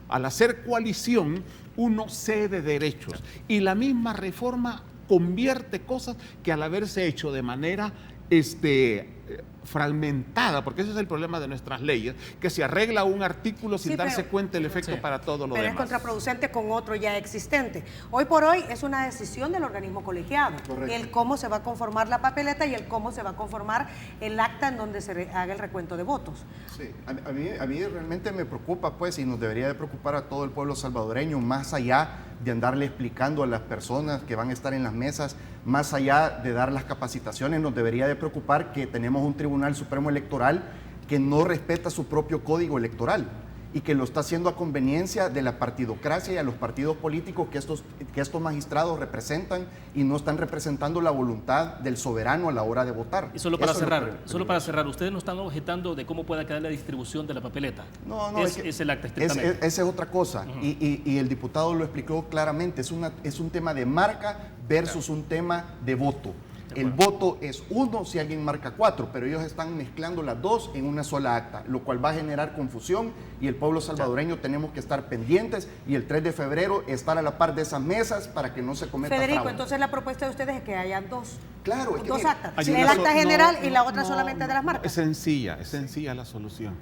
al hacer coalición, uno cede derechos. Y la misma reforma convierte cosas que al haberse hecho de manera fragmentada, porque ese es el problema de nuestras leyes, que se arregla un artículo sin darse cuenta el efecto para todo lo demás. Pero es contraproducente con otro ya existente. Hoy por hoy es una decisión del organismo colegiado, el cómo se va a conformar la papeleta y el cómo se va a conformar el acta en donde se haga el recuento de votos. Sí, a mí realmente me preocupa, pues, y nos debería de preocupar a todo el pueblo salvadoreño, más allá de andarle explicando a las personas que van a estar en las mesas, más allá de dar las capacitaciones, nos debería de preocupar que tenemos un Tribunal Supremo Electoral que no respeta su propio código electoral y que lo está haciendo a conveniencia de la partidocracia y a los partidos políticos que estos magistrados representan y no están representando la voluntad del soberano a la hora de votar. Y solo para cerrar, ustedes no están objetando de cómo pueda quedar la distribución de la papeleta. No, es el acta estrictamente. Esa es otra cosa. Y el diputado lo explicó claramente. Es un tema de marca versus un tema de voto. El voto es 1 si alguien marca 4, pero ellos están mezclando las 2 en una sola acta, lo cual va a generar confusión y el pueblo salvadoreño tenemos que estar pendientes y el 3 de febrero estar a la par de esas mesas para que no se cometa Federico, fraude. Entonces la propuesta de ustedes es que hayan 2. Claro, dos actas. El acta general y la otra solamente de las marcas. Es sencilla la solución.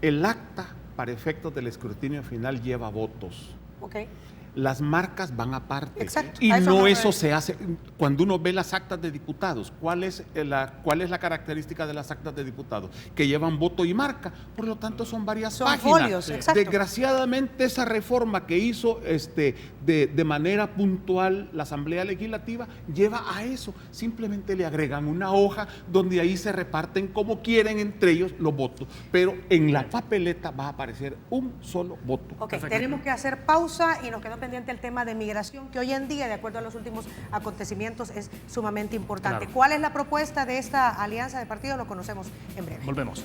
El acta, para efectos del escrutinio final, lleva votos. Okay. Las marcas van aparte. Exacto. Y no eso se hace. Cuando uno ve las actas de diputados, ¿cuál es la característica de las actas de diputados? Que llevan voto y marca, por lo tanto son varias páginas. Folios, exacto. Desgraciadamente esa reforma que hizo de manera puntual la Asamblea Legislativa lleva a eso. Simplemente le agregan una hoja donde ahí se reparten como quieren entre ellos los votos. Pero en la papeleta va a aparecer un solo voto. Ok, tenemos que hacer pausa y nos quedó pendiente el tema de migración, que hoy en día, de acuerdo a los últimos acontecimientos, es sumamente importante. Claro. ¿Cuál es la propuesta de esta alianza de partidos? Lo conocemos en breve. Volvemos.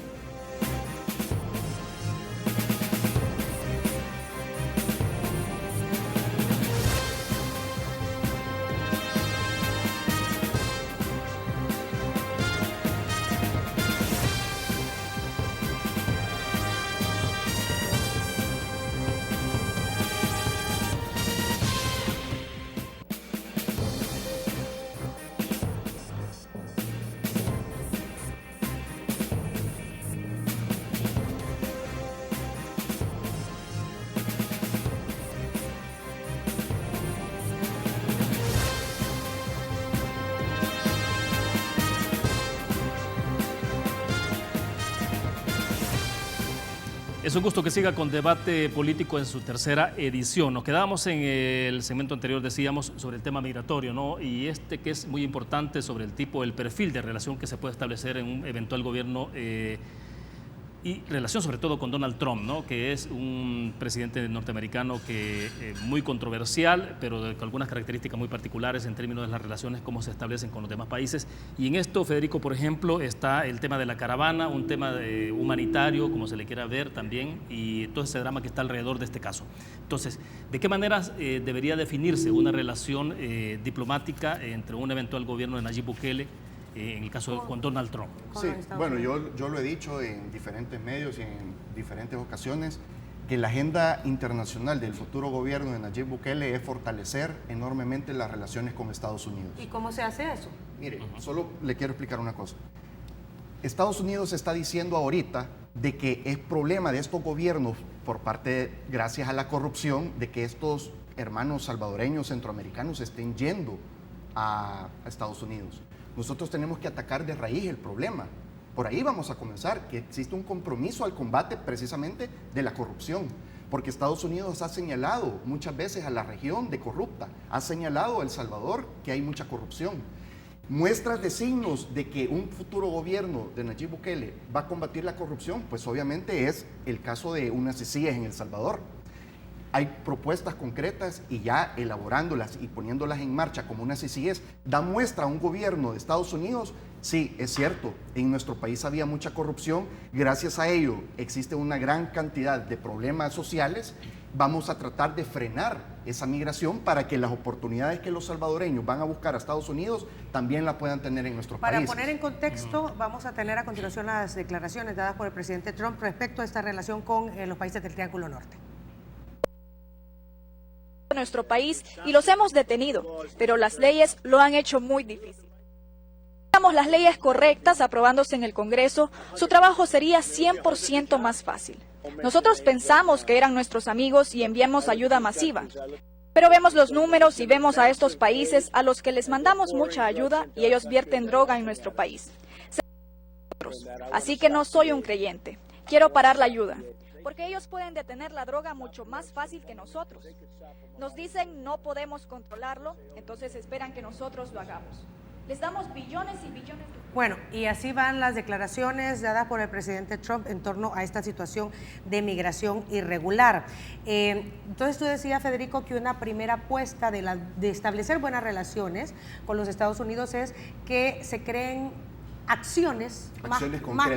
Es un gusto que siga con Debate Político en su tercera edición. Nos quedábamos en el segmento anterior, decíamos, sobre el tema migratorio, ¿no? Y que es muy importante sobre el perfil de relación que se puede establecer en un eventual gobierno y relación sobre todo con Donald Trump, ¿no? Que es un presidente norteamericano que muy controversial, pero con algunas características muy particulares en términos de las relaciones, cómo se establecen con los demás países. Y en esto, Federico, por ejemplo, está el tema de la caravana, un tema humanitario, como se le quiera ver también, y todo ese drama que está alrededor de este caso. Entonces, ¿de qué manera debería definirse una relación diplomática entre un eventual gobierno de Nayib Bukele en el caso con Donald Trump? Sí, bueno, yo lo he dicho en diferentes medios y en diferentes ocasiones, que la agenda internacional del futuro gobierno de Nayib Bukele es fortalecer enormemente las relaciones con Estados Unidos. ¿Y cómo se hace eso? Mire, solo le quiero explicar una cosa. Estados Unidos está diciendo ahorita de que es problema de estos gobiernos gracias a la corrupción, de que estos hermanos salvadoreños, centroamericanos estén yendo a Estados Unidos. Nosotros tenemos que atacar de raíz el problema. Por ahí vamos a comenzar, que existe un compromiso al combate precisamente de la corrupción, porque Estados Unidos ha señalado muchas veces a la región de corrupta, ha señalado a El Salvador que hay mucha corrupción. Muestras de signos de que un futuro gobierno de Nayib Bukele va a combatir la corrupción, pues obviamente es el caso de unas CICIG en El Salvador. Hay propuestas concretas y ya elaborándolas y poniéndolas en marcha como unas CICIG da muestra a un gobierno de Estados Unidos. Sí, es cierto, en nuestro país había mucha corrupción, gracias a ello existe una gran cantidad de problemas sociales. Vamos a tratar de frenar esa migración para que las oportunidades que los salvadoreños van a buscar a Estados Unidos también la puedan tener en nuestro país. Para poner en contexto, vamos a tener a continuación las declaraciones dadas por el presidente Trump respecto a esta relación con los países del Triángulo Norte. Nuestro país y los hemos detenido, pero las leyes lo han hecho muy difícil. Si tuviéramos las leyes correctas aprobándose en el Congreso, su trabajo sería 100% más fácil. Nosotros pensamos que eran nuestros amigos y enviamos ayuda masiva, pero vemos los números y vemos a estos países a los que les mandamos mucha ayuda y ellos vierten droga en nuestro país. Así que no soy un creyente, quiero parar la ayuda, porque ellos pueden detener la droga mucho más fácil que nosotros. Nos dicen no podemos controlarlo, entonces esperan que nosotros lo hagamos. Les damos billones y billones de... Bueno, y así van las declaraciones dadas por el presidente Trump en torno a esta situación de migración irregular. Entonces tú decías, Federico, que una primera apuesta de establecer buenas relaciones con los Estados Unidos es que se creen acciones más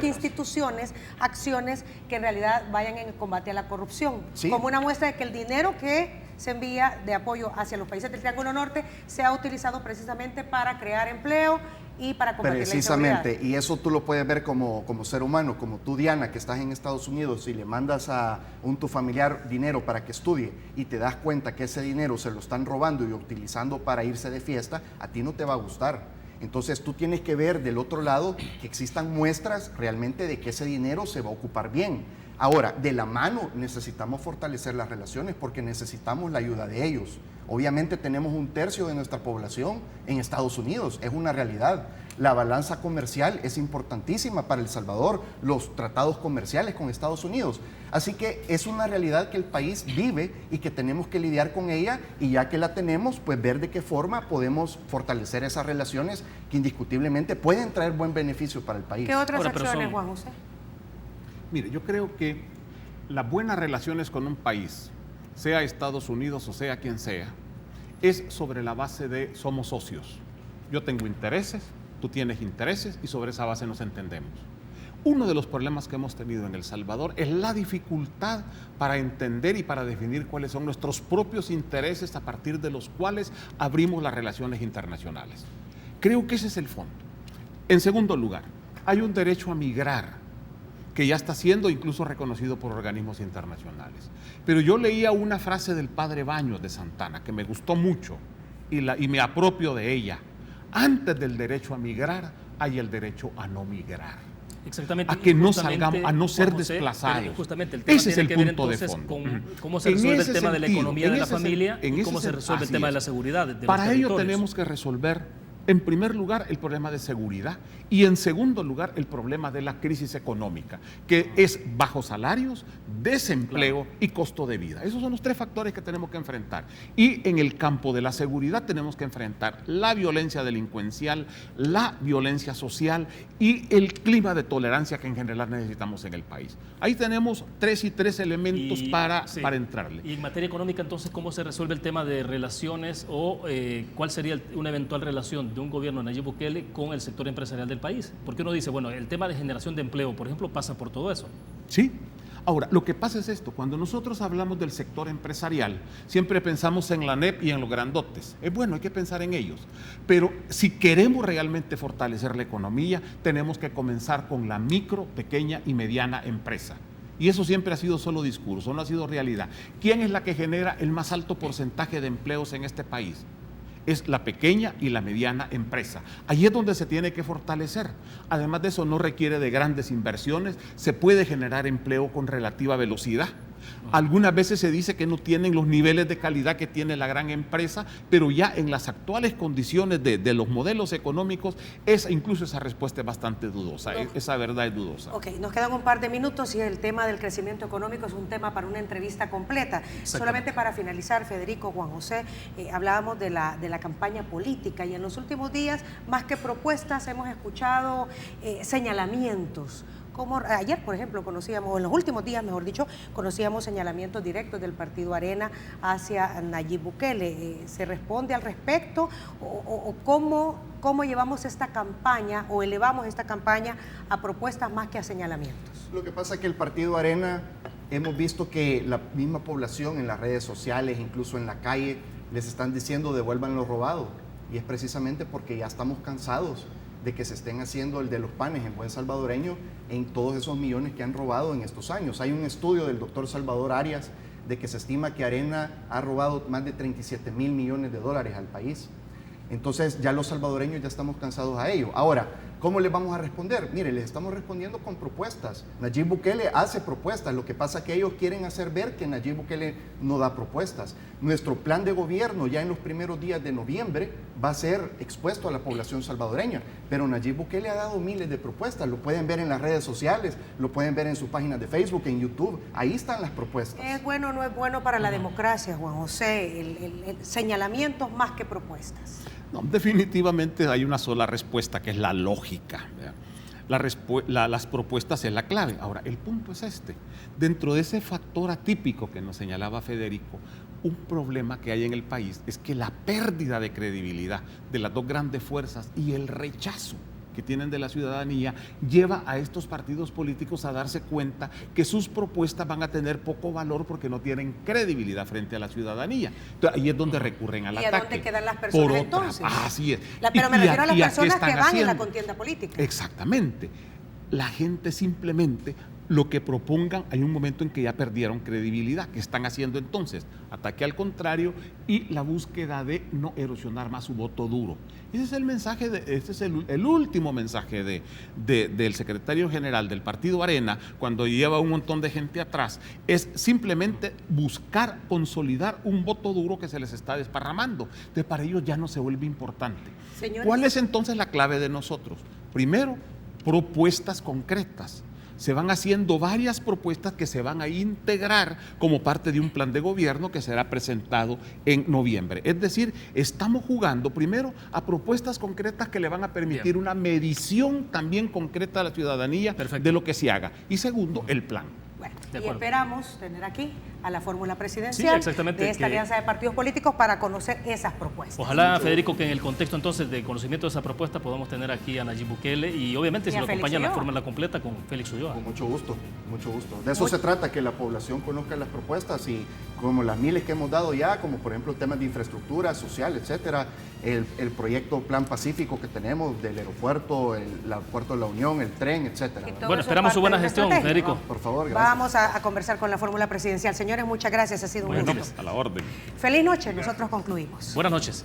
que instituciones, acciones que en realidad vayan en el combate a la corrupción. ¿Sí? Como una muestra de que el dinero que se envía de apoyo hacia los países del Triángulo Norte se ha utilizado precisamente para crear empleo y para combatir la inseguridad. Precisamente, y eso tú lo puedes ver como ser humano, como tú, Diana, que estás en Estados Unidos y le mandas a tu familiar dinero para que estudie y te das cuenta que ese dinero se lo están robando y utilizando para irse de fiesta, a ti no te va a gustar. Entonces tú tienes que ver del otro lado que existan muestras realmente de que ese dinero se va a ocupar bien. Ahora, de la mano necesitamos fortalecer las relaciones porque necesitamos la ayuda de ellos. Obviamente tenemos 1/3 de nuestra población en Estados Unidos, es una realidad. La balanza comercial es importantísima para El Salvador, los tratados comerciales con Estados Unidos. Así que es una realidad que el país vive y que tenemos que lidiar con ella, y ya que la tenemos, pues ver de qué forma podemos fortalecer esas relaciones que indiscutiblemente pueden traer buen beneficio para el país. ¿Qué otras acciones, Juan José? Mire, yo creo que las buenas relaciones con un país, sea Estados Unidos o sea quien sea, es sobre la base de somos socios. Yo tengo intereses, tú tienes intereses y sobre esa base nos entendemos. Uno de los problemas que hemos tenido en El Salvador es la dificultad para entender y para definir cuáles son nuestros propios intereses a partir de los cuales abrimos las relaciones internacionales. Creo que ese es el fondo. En segundo lugar, hay un derecho a migrar que ya está siendo incluso reconocido por organismos internacionales. Pero yo leía una frase del padre Baños de Santana que me gustó mucho y me apropio de ella. Antes del derecho a migrar hay el derecho a no migrar. Exactamente. A que no salgamos, a no ser desplazados. Justamente el tema ese es el punto de fondo. Con cómo se resuelve el tema de la economía de la familia y cómo se resuelve el tema de la seguridad. Para ello tenemos que resolver En primer lugar, el problema de seguridad y en segundo lugar, el problema de la crisis económica, que es bajos salarios, desempleo y costo de vida. Esos son los tres factores que tenemos que enfrentar. Y en el campo de la seguridad tenemos que enfrentar la violencia delincuencial, la violencia social y el clima de tolerancia que en general necesitamos en el país. Ahí tenemos tres elementos para entrarle. Y en materia económica, entonces, ¿cómo se resuelve el tema de relaciones o cuál sería una eventual relación de un gobierno de Nayib Bukele con el sector empresarial del país? Porque uno dice, bueno, el tema de generación de empleo, por ejemplo, pasa por todo eso. Sí. Ahora, lo que pasa es esto, cuando nosotros hablamos del sector empresarial, siempre pensamos en la ANEP y en los grandotes. Es bueno, hay que pensar en ellos, pero si queremos realmente fortalecer la economía, tenemos que comenzar con la micro, pequeña y mediana empresa. Y eso siempre ha sido solo discurso, no ha sido realidad. ¿Quién es la que genera el más alto porcentaje de empleos en este país? Es la pequeña y la mediana empresa. Ahí es donde se tiene que fortalecer. Además de eso, no requiere de grandes inversiones, se puede generar empleo con relativa velocidad. Algunas veces se dice que no tienen los niveles de calidad que tiene la gran empresa, pero ya en las actuales condiciones de los modelos económicos, incluso esa respuesta es bastante dudosa, esa verdad es dudosa. Ok, nos quedan un par de minutos y el tema del crecimiento económico es un tema para una entrevista completa. Solamente para finalizar, Federico, Juan José, hablábamos de la campaña política y en los últimos días, más que propuestas, hemos escuchado señalamientos. Como ayer, por ejemplo, o en los últimos días, mejor dicho, conocíamos señalamientos directos del Partido Arena hacia Nayib Bukele. ¿Se responde al respecto o cómo llevamos esta campaña o elevamos esta campaña a propuestas más que a señalamientos? Lo que pasa es que el Partido Arena, hemos visto que la misma población en las redes sociales, incluso en la calle, les están diciendo devuelvan lo robado. Y es precisamente porque ya estamos cansados de que se estén haciendo el de los panes en buen salvadoreño en todos esos millones que han robado en estos años. Hay un estudio del doctor Salvador Arias de que se estima que Arena ha robado más de 37 mil millones de dólares al país. Entonces ya los salvadoreños ya estamos cansados a ello. Ahora, ¿cómo les vamos a responder? Mire, les estamos respondiendo con propuestas. Nayib Bukele hace propuestas, lo que pasa es que ellos quieren hacer ver que Nayib Bukele no da propuestas. Nuestro plan de gobierno ya en los primeros días de noviembre va a ser expuesto a la población salvadoreña, pero Nayib Bukele ha dado miles de propuestas, lo pueden ver en las redes sociales, lo pueden ver en sus páginas de Facebook, en YouTube, ahí están las propuestas. ¿Es bueno o no es bueno para la democracia, Juan José, el señalamientos más que propuestas? No, definitivamente hay una sola respuesta, que es la lógica. Las propuestas es la clave. Ahora, el punto es este. Dentro de ese factor atípico que nos señalaba Federico, un problema que hay en el país es que la pérdida de credibilidad de las dos grandes fuerzas y el rechazo que tienen de la ciudadanía lleva a estos partidos políticos a darse cuenta que sus propuestas van a tener poco valor porque no tienen credibilidad frente a la ciudadanía. Entonces, ahí es donde recurren al ataque. ¿Y a dónde quedan las personas entonces? Así es. Pero me refiero a las personas que van en la contienda política. Exactamente. La gente simplemente lo que propongan, hay un momento en que ya perdieron credibilidad. ¿Qué están haciendo entonces? Ataque al contrario y la búsqueda de no erosionar más su voto duro. Ese es el mensaje, ese es el último mensaje del secretario general del Partido Arena, cuando lleva un montón de gente atrás, es simplemente buscar consolidar un voto duro que se les está desparramando. Entonces, para ellos ya no se vuelve importante. Señores, ¿cuál es entonces la clave de nosotros? Primero, propuestas concretas. Se van haciendo varias propuestas que se van a integrar como parte de un plan de gobierno que será presentado en noviembre. Es decir, estamos jugando primero a propuestas concretas que le van a permitir una medición también concreta a la ciudadanía de lo que se haga. Y segundo, el plan. Bueno, y esperamos tener aquí a la fórmula presidencial de esta alianza de partidos políticos para conocer esas propuestas. Ojalá, Federico, que en el contexto entonces de conocimiento de esa propuesta podamos tener aquí a Nayib Bukele y obviamente si lo acompañan la fórmula completa con Félix Ulloa. Con mucho gusto, mucho gusto. De eso se trata, que la población conozca las propuestas y como las miles que hemos dado ya, como por ejemplo temas de infraestructura social, etcétera, el proyecto Plan Pacífico que tenemos del aeropuerto, el aeropuerto de la Unión, el tren, etcétera. Bueno, esperamos su buena gestión, Federico. Por favor, gracias. Vamos a conversar con la fórmula presidencial. Señores, muchas gracias. Ha sido un gusto. A la orden. Feliz noche. Nosotros concluimos. Buenas noches.